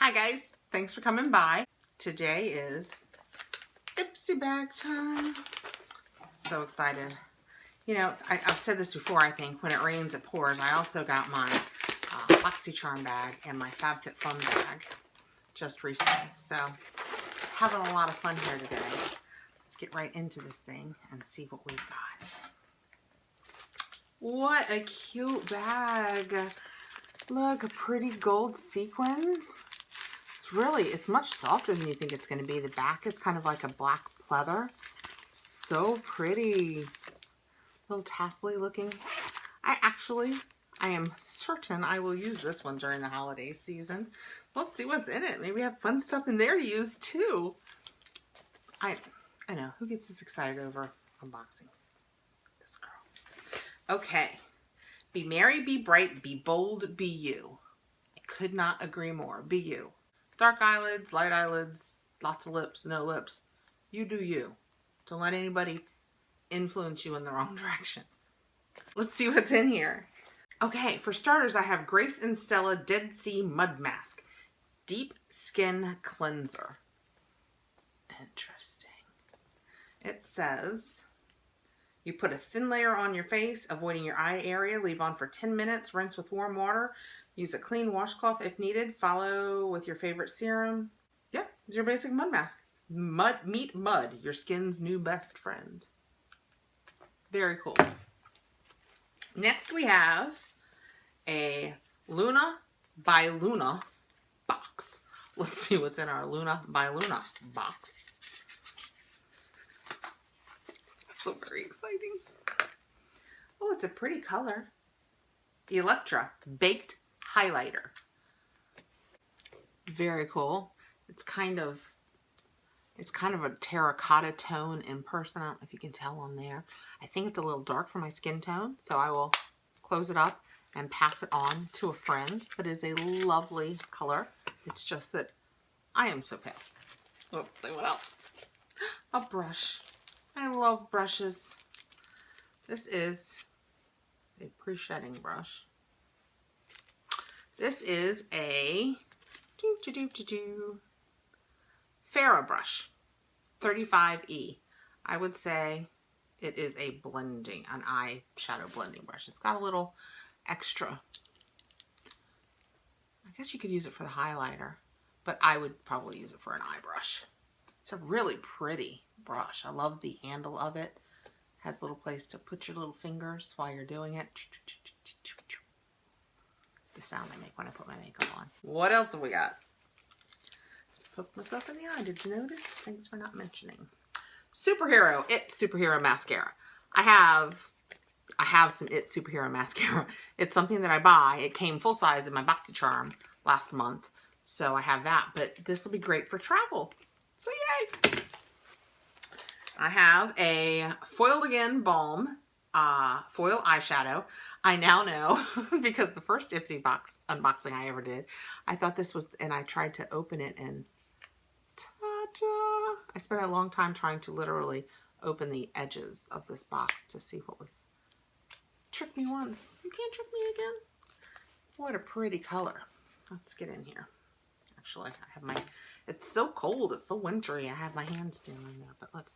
Hi guys, thanks for coming by. Today is Ipsy bag time. So excited. You know, I've said this before, I think, when it rains it pours. I also got my BoxyCharm bag and my FabFitFun bag just recently. So having a lot of fun here today. Let's get right into this thing and see what we've got. What a cute bag. Look, a pretty gold sequins. It's much softer than you think it's going to be. The back is kind of like a black pleather. So pretty. Little tassely looking. I am certain I will use this one during the holiday season. Let's see what's in it. Maybe have fun stuff in there to use too. I know. Who gets this excited over unboxings? This girl. Okay. Be merry, be bright, be bold, be you. I could not agree more. Be you. Dark eyelids, light eyelids, lots of lips, no lips. You do you. Don't let anybody influence you in the wrong direction. Let's see what's in here. Okay, for starters, I have Grace and Stella Dead Sea Mud Mask. Deep Skin Cleanser. Interesting. It says, you put a thin layer on your face, avoiding your eye area. Leave on for 10 minutes. Rinse with warm water. Use a clean washcloth if needed. Follow with your favorite serum. Yeah, it's your basic mud mask. Meet mud, your skin's new best friend. Very cool. Next we have a Luna by Luna box. Let's see what's in our Luna by Luna box. So very exciting. Oh, it's a pretty color. Electra Baked Highlighter. Very cool. It's kind of a terracotta tone in person. I don't know if you can tell on there. I think it's a little dark for my skin tone, so I will close it up and pass it on to a friend. But it is a lovely color. It's just that I am so pale. Let's see what else. A brush. I love brushes. This is a pre-shedding brush. This is a F.A.R.A.H brush, 35E. I would say it is a an eyeshadow blending brush. It's got a little extra. I guess you could use it for the highlighter, but I would probably use it for an eye brush. It's a really pretty brush. I love the handle of it. Has a little place to put your little fingers while you're doing it. The sound I make when I put my makeup on. What else have we got? Just poked myself in the eye. Did you notice? Thanks for not mentioning. Superhero Mascara. I have some Superhero Mascara. It's something that I buy. It came full size in my BoxyCharm last month, so I have that. But this will be great for travel. So yay! I have a Foiled Again Balm foil eyeshadow. I now know because the first Ipsy box unboxing I ever did, I thought this was, and I tried to open it and ta-da! I spent a long time trying to literally open the edges of this box to see what was. Trick me once. You can't trick me again. What a pretty color. Let's get in here. Actually, I have my, it's so cold. It's so wintry. I have my hands down there, but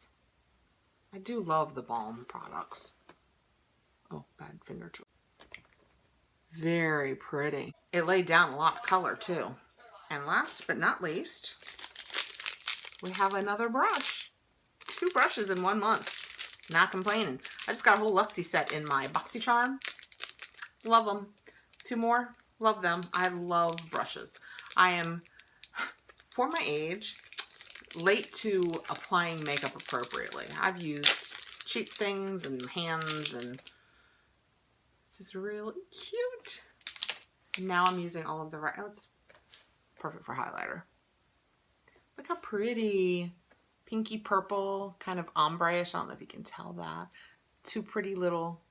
I do love the Balm products. Oh, bad finger tool. Very pretty. It laid down a lot of color too. And last but not least, we have another brush. 2 brushes in 1 month. Not complaining. I just got a whole Luxie set in my BoxyCharm. Love them. 2 more. Love them. I love brushes. I am, for my age, late to applying makeup appropriately. I've used cheap things and hands, and this is really cute. And now I'm using all of the right, oh, it's perfect for highlighter. Look how pretty. Pinky purple, kind of ombre-ish. I don't know if you can tell that. 2 pretty little,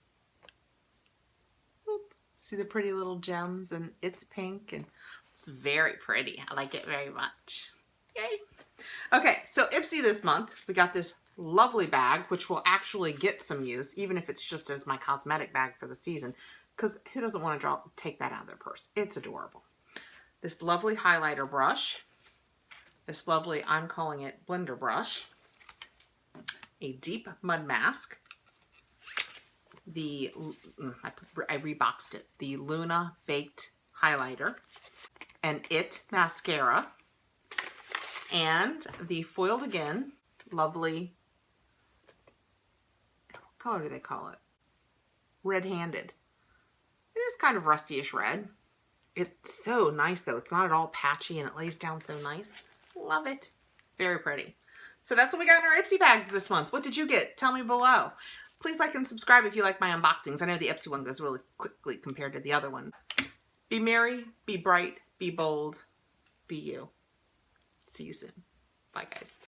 whoop, see the pretty little gems, and it's pink, and it's very pretty. I like it very much. Yay. Okay, so Ipsy this month, we got this lovely bag, which will actually get some use, even if it's just as my cosmetic bag for the season, because who doesn't want to take that out of their purse? It's adorable. this lovely highlighter brush, this lovely, I'm calling it blender brush, a deep mud mask, I reboxed it, the Luna Baked highlighter, an It mascara, and the Foiled Again lovely, what color do they call it? Red-handed. It is kind of rustyish red. It's so nice though. It's not at all patchy and it lays down so nice. Love it. Very pretty. So that's what we got in our Ipsy bags this month. What did you get? Tell me below. Please like and subscribe if you like my unboxings. I know the Ipsy one goes really quickly compared to the other one. Be merry, be bright, be bold, be you. See you soon. Bye guys.